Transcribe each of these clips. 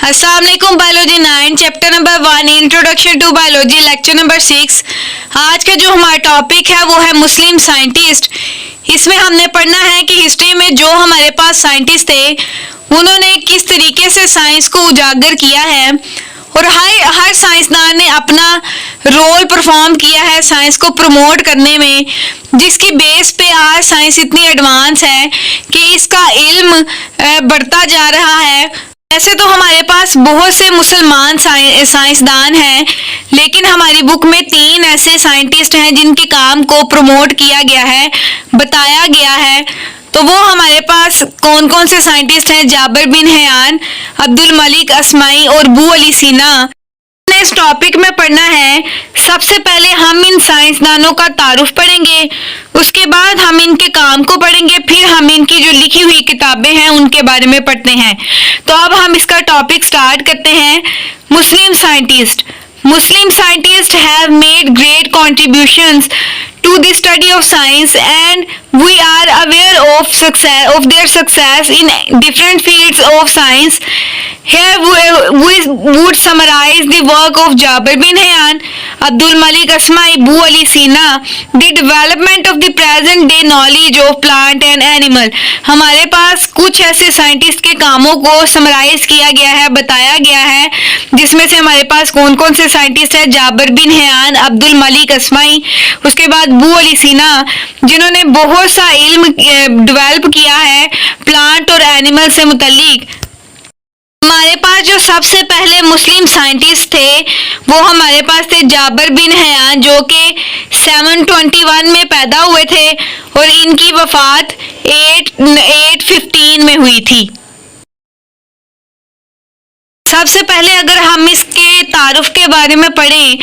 अस्सलाम वालेकुम। Biology 9 chapter number 1 introduction to biology lecture number 6। आज का जो हमारा टॉपिक है वो है मुस्लिम साइंटिस्ट। इसमें हमने पढ़ना है कि हिस्ट्री में जो हमारे पास साइंटिस्ट थे उन्होंने किस तरीके से साइंस को उजागर किया है और हर साइंसदान ने अपना रोल परफॉर्म किया है साइंस को प्रमोट करने में, जिसकी बेस पे आज साइंस इतनी एडवांस है कि इसका इल्म बढ़ता जा रहा है। ऐसे तो हमारे पास बहुत से मुसलमान साइंसदान हैं, लेकिन हमारी बुक में 3 ऐसे साइंटिस्ट हैं जिनके काम को प्रमोट किया गया है, बताया गया है। तो वो हमारे पास कौन कौन से साइंटिस्ट हैं? जाबिर बिन हयान, अब्दुल मलिक अस्माई और अबू अली सीना। इस टॉपिक में पढ़ना है। सबसे पहले हम इन साइंसदानों का तारुफ पढ़ेंगे, उसके बाद हम इनके काम को पढ़ेंगे, फिर हम इनकी जो लिखी हुई किताबें हैं उनके बारे में पढ़ते हैं। तो अब हम इसका टॉपिक स्टार्ट करते हैं। मुस्लिम scientist have made great contributions to the study of science, and we are aware of their success in different fields of science. Here we would summarize the work of Jabir bin Hayyan, Abdul Malik Asma'i, Abu Ali Sina, the development of the present day knowledge of plant and animal. हमारे पास कुछ ऐसे scientist के कामों को summarise किया गया है, बताया गया है, जिसमें से हमारे पास कौन कौन से साइंटिस्ट हैं? जाबिर बिन हयान, अब्दुल मलिक अस्माई, उसके बाद अबू अली सीना, जिन्होंने बहुत सा इल्म डेवलप किया है प्लांट और एनिमल से मुतल्लिक। हमारे पास जो सबसे पहले मुस्लिम साइंटिस्ट थे वो हमारे पास थे जाबिर बिन हयान, जो कि 721 में पैदा हुए थे और इनकी वफात 815 में हुई थी। सबसे पहले अगर हम इसके तारुफ के बारे में पढ़ें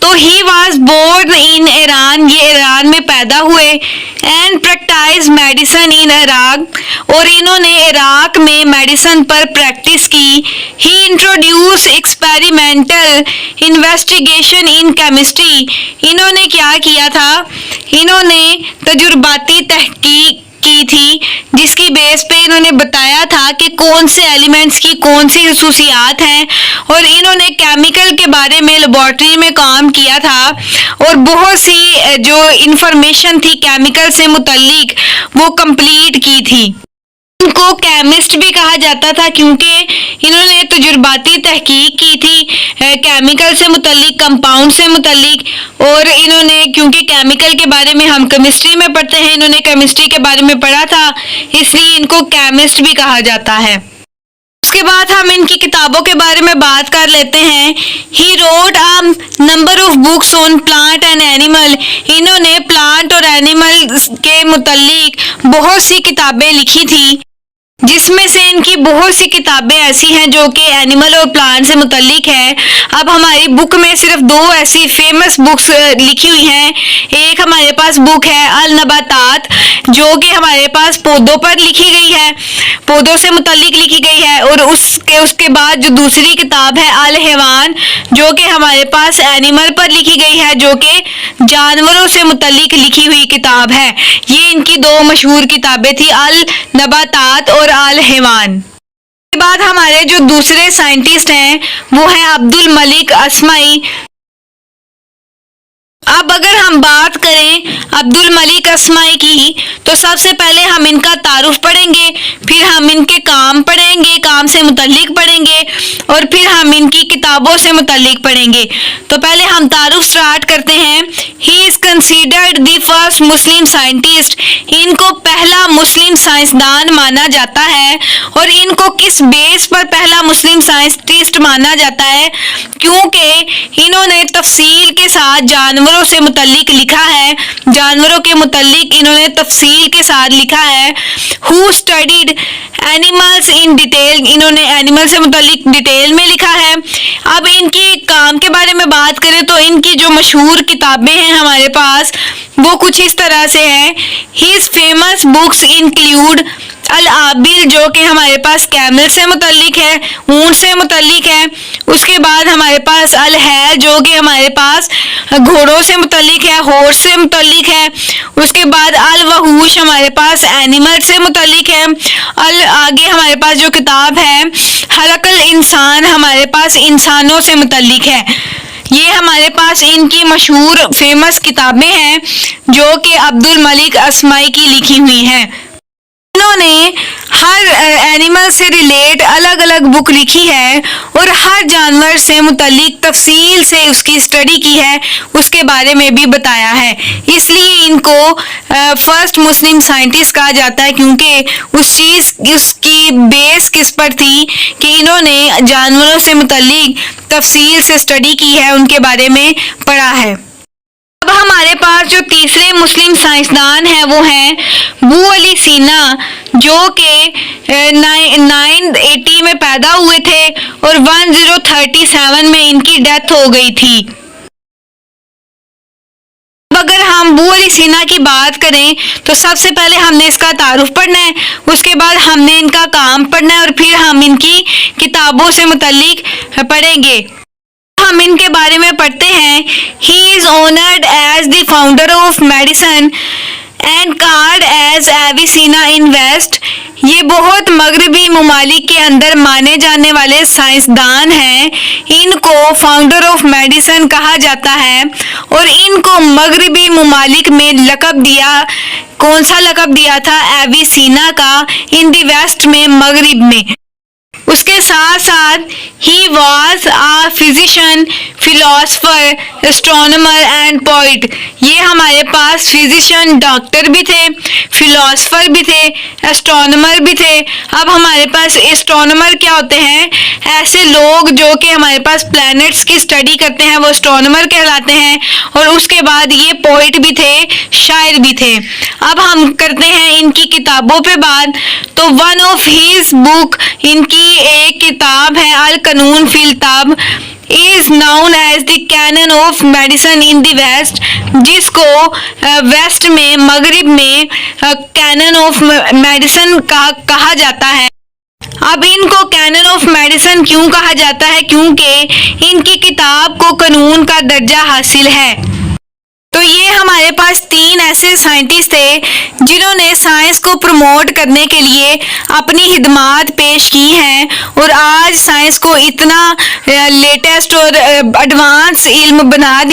तो he was born in Iran, ये ईरान में पैदा हुए, and practice medicine in Iraq, और इन्होंने इराक में मेडिसिन पर प्रैक्टिस की। He introduce experimental investigation in chemistry, इन्होंने क्या किया था? इन्होंने तजुर्बाती तहकीक की थी, जिसकी बेस पे इन्होंने बताया था कि कौन से एलिमेंट्स की कौन सी खसूसियात हैं, और इन्होंने केमिकल के बारे में लेबॉर्ट्री में काम किया था और बहुत सी जो इंफॉर्मेशन थी केमिकल से मुतल्लिक वो कंप्लीट की थी। इनको केमिस्ट भी कहा जाता था क्योंकि इन्होंने तजुर्बाती तहकीक की थी केमिकल से मुतल्लिक, कंपाउंड से मुतल्लिक, और इन्होंने क्योंकि केमिकल के बारे में हम केमिस्ट्री में पढ़ते हैं, इन्होंने केमिस्ट्री के बारे में पढ़ा था, इसलिए इनको केमिस्ट भी कहा जाता है। उसके बाद हम इनकी किताबों के बारे में बात कर लेते हैं। He wrote a number of books on plant and animal, इन्होंने प्लांट और एनिमल के मुतल्लिक बहुत सी किताबें लिखी थी, जिसमें से इनकी बहुत सी किताबें ऐसी हैं जो कि एनिमल और प्लांट से मुतल्लिक है। अब हमारी बुक में सिर्फ 2 ऐसी फेमस बुक्स लिखी हुई हैं। एक हमारे पास बुक है अल नबातात, जो कि हमारे पास पौधों पर लिखी गई है, पौधों से मुतल्लिक लिखी गई है, और उसके बाद जो दूसरी किताब है अल हैवान, जो कि हमारे पास एनिमल पर लिखी गई है, जो कि जानवरों से मुतल्लिक लिखी हुई किताब है। ये इनकी 2 मशहूर किताबें थी, अल नबातात और अल हैवान। के बाद हमारे जो दूसरे साइंटिस्ट हैं वो है अब्दुल मलिक अस्माई। अब अगर हम बात करें अब्दुल मलिक अस्माई की तो सबसे पहले हम इनका तारुफ पढ़ेंगे, फिर हम इनके काम पढ़ेंगे, काम से मुतल्लिक पढ़ेंगे, और फिर हम इनकी किताबों से मुतल्लिक पढ़ेंगे। तो पहले हम तारुफ स्टार्ट करते हैं। He is considered the first Muslim scientist, इनको पहला मुस्लिम साइंसदान माना जाता है। और इनको किस बेस पर पहला मुस्लिम साइंटिस्ट माना जाता है? क्योंकि इन्होंने तफसील के साथ जानवरों से मुतल्लिक लिखा है, जानवरों के मुतल्लिक इन्होंने तफसील के साथ लिखा है। Who studied animals in detail, इन्होंने एनिमल से मुतल्लिक डिटेल में लिखा है। अब इनकी काम के बारे में बात करें तो इनकी जो मशहूर किताबें हैं हमारे पास वो कुछ इस तरह से हैं। हिज फेमस बुक्स इंक्लूड العابر جو کہ ہمارے پاس کیمل سے متعلق ہے، اونٹ سے متعلق ہے. اس کے بعد ہمارے پاس الحیر جو کہ ہمارے پاس گھوڑوں سے متعلق ہے، ہارس سے متعلق ہے. اس کے بعد الوحوش ہمارے پاس اینیمل سے متعلق ہے. آگے ہمارے پاس جو کتاب ہے خلق الانسان ہمارے پاس انسانوں سے متعلق ہے. یہ ہمارے پاس ان کی مشہور فیمس کتابیں ہیں جو کہ عبد الملک اسماعی کی لکھی ہوئی ہیں. انہوں نے ہر اینیمل سے ریلیٹ الگ الگ بک لکھی ہے اور ہر جانور سے متعلق تفصیل سے اس کی اسٹڈی کی ہے، اس کے بارے میں بھی بتایا ہے. اس لیے ان کو فرسٹ مسلم سائنٹسٹ کہا جاتا ہے، کیونکہ اس کی بیس کس پر تھی کہ انہوں نے جانوروں سے متعلق تفصیل سے اسٹڈی کی ہے، ان کے بارے میں پڑھا ہے. اب ہمارے پاس جو تیسرے مسلم سائنسدان ہیں وہ ہیں ابو علی سینا، جو کہ 980 میں پیدا ہوئے تھے اور 1037 میں ان کی ڈیتھ ہو گئی تھی. اگر ہم ابو علی سینا کی بات کریں تو سب سے پہلے ہم نے اس کا تعارف پڑھنا ہے، اس کے بعد ہم نے ان کا کام پڑھنا ہے اور پھر ہم ان کی کتابوں سے متعلق پڑھیں گے. ہم ان کے بارے میں پڑھتے ہیں. He is honored as the founder of medicine and called as Avicenna in West. یہ بہت مغربی ممالک کے اندر مانے جانے والے سائنسدان ہیں. ان کو فاؤنڈر آف میڈیسن کہا جاتا ہے اور ان کو مغربی ممالک میں لقب دیا، کون سا لقب دیا تھا؟ ایویسینا کا، ان دی ویسٹ میں، مغرب میں. اس کے ساتھ ساتھ ہی was a physician, philosopher, astronomer and poet. یہ ہمارے پاس فزیشین ڈاکٹر بھی تھے، فلاسفر بھی تھے، اسٹرونومر بھی تھے. اب ہمارے پاس اسٹرونومر کیا ہوتے ہیں؟ ایسے لوگ جو کہ ہمارے پاس پلانٹس کی اسٹڈی کرتے ہیں، وہ اسٹرونومر کہلاتے ہیں. اور اس کے بعد یہ پوئٹ بھی تھے، شاعر بھی تھے. اب ہم کرتے ہیں ان کی کتابوں پہ بات. تو ون آف ہیز بک، ان کی ایک کتاب ہے القانون فی الطب، is known as the canon of medicine in the west، جس کو ویسٹ میں، مغرب میں canon of medicine کہا جاتا ہے. اب ان کو کینن آف میڈیسن کیوں کہا جاتا ہے؟ کیونکہ ان کی کتاب کو قانون کا درجہ حاصل ہے. تو یہ ہمارے پاس 3 ایسے سائنٹسٹ تھے جنہوں نے سائنس کو پروموٹ کرنے کے لیے اپنی خدمات پیش کی ہیں اور آج سائنس کو اتنا لیٹسٹ اور ایڈوانس علم بنا دیا